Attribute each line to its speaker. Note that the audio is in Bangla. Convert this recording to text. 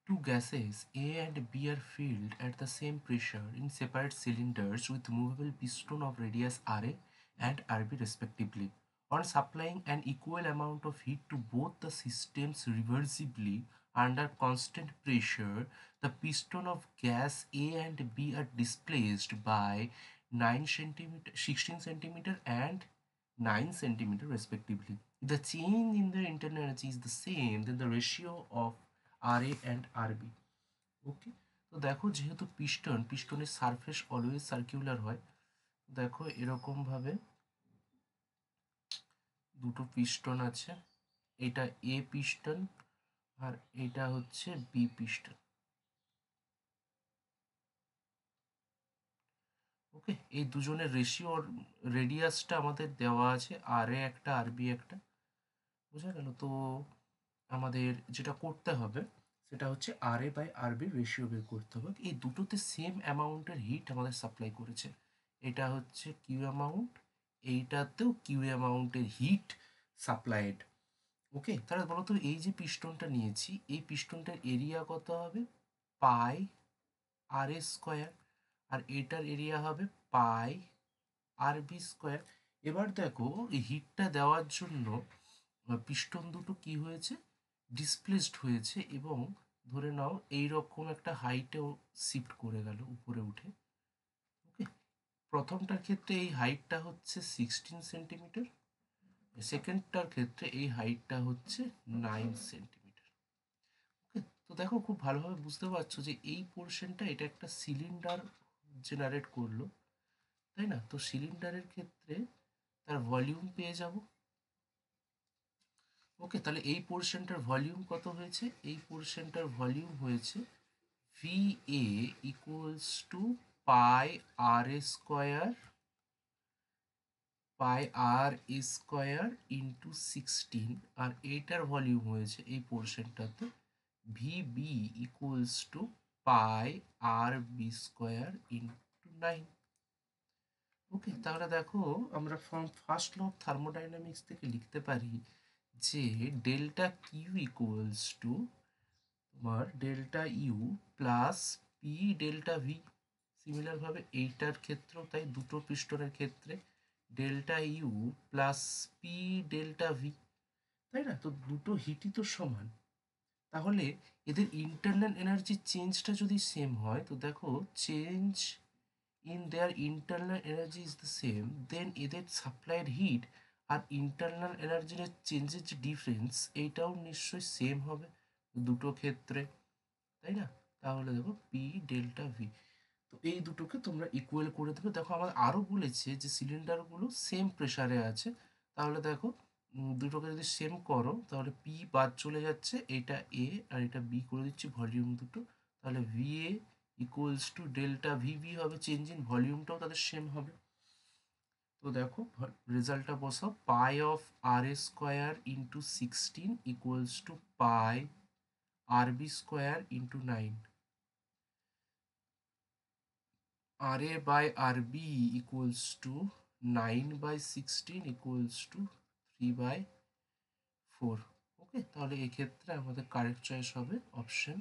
Speaker 1: Two gases A and B are filled at the same pressure in separate cylinders with movable piston of radius Ra and Rb respectively. On supplying an equal amount of heat to both the systems reversibly under constant pressure, the piston of gas A and B are displaced by 9 centimeter, 16 centimeter and 9 centimeter respectively. If the change in the internal energy is the same, then the ratio of RA and RB. ওকে, তো দেখো যেহেতু পিস্টনের সারফেস অলওয়েজ সার্কুলার হয়, দেখো এরকমভাবে দুটো পিস্টন আছে, এটা এ পিস্টন আর এটা হচ্ছে বি পিস্টন। ওকে, এই দুজনের রেশিও রেডিয়াসটা আমাদের দেওয়া আছে, আর এ একটা আর বি একটা, বোঝা গেল? তো আমাদের যেটা করতে হবে সেটা হচ্ছে আর A by R B ratio বের করতে হবে। এই দুটোতে সেম অ্যামাউন্টের হিট আমাদের সাপ্লাই করেছে, এটা হচ্ছে কিউ অ্যামাউন্ট, এইটাতেও কিউ অ্যামাউন্টের হিট সাপ্লাইড। ওকে, তাহলে বলো তো এই যে পিস্টনটা নিয়েছি, এই পিস্টনটার এরিয়া কত হবে? পাই আর এ স্কোয়ার, আর এটার এরিয়া হবে পাই আর বি স্কোয়ার। এবার দেখো এই হিটটা দেওয়ার জন্য পিস্টন দুটো কি হয়েছে? ডিসপ্লেসড হয়েছে এবং ধরে নাও এইরকম একটা হাইটেও শিফট করে গেল উপরে উঠে। ওকে, প্রথমটার ক্ষেত্রে এই হাইটটা হচ্ছে 16 সেন্টিমিটার, সেকেন্ডটার ক্ষেত্রে এই হাইটটা হচ্ছে 9 সেন্টিমিটার। ওকে, তো দেখো খুব ভালোভাবে বুঝতে পারছো যে এই পোর্শনটা এটা একটা সিলিন্ডার জেনারেট করলো, তাই না? তো সিলিন্ডারের ক্ষেত্রে তার ভলিউম পেয়ে যাব। ওকে, তাহলে এই পোর্শনটার ভলিউম কত হয়েছে? এই পোর্শনটার ভলিউম হয়েছে V A equals to pi R A square, পাই আর এ স্কোয়ার ইন্টু 16, আর এইটার ভলিউম হয়েছে এই পোর্শনটাতে V B equals to pi R B square into 9। Okay, তাহলে দেখো আমরা from first law of thermodynamics থেকে লিখতে পারি যে ডেল্টা কিউ ইকুয়ালস টু তোমার delta U plus P delta V. সিমিলারভাবে এইটার ক্ষেত্রেও তাই, দুটো পিস্টনের ক্ষেত্রে delta U plus P delta V, তাই না? তো দুটো হিটই তো সমান, তাহলে এদের ইন্টারনাল এনার্জি চেঞ্জটা যদি সেম হয়, তো দেখো change in their internal energy is the same, then এদের সাপ্লাইড হিট আর ইন্টারনাল এনার্জির চেঞ্জের যে ডিফারেন্স এইটাও নিশ্চয়ই সেম হবে দুটো ক্ষেত্রে, তাই না? তাহলে দেখো পি ডেল্টা ভি, তো এই দুটোকে তোমরা ইকুয়াল করে দেবে। দেখো আমার আরও বলেছে যে সিলিন্ডারগুলো সেম প্রেসারে আছে, তাহলে দেখো দুটোকে যদি সেম করো তাহলে পি বাদ চলে যাচ্ছে, এইটা এ আর এটা বি করে দিচ্ছি ভলিউম দুটো, তাহলে V A equals to delta V B হবে, চেঞ্জ ইন ভলিউমটাও তাদের সেম হবে। তো দেখো রেজাল্টটা বসাও, pi of R A square into 16 equals to pi R B square into 9, R A by R B equals to 9/16 equals to 3/4। Okay, তাহলে এক্ষেত্রে আমাদের কারেক্ট চয়েস হবে অপশন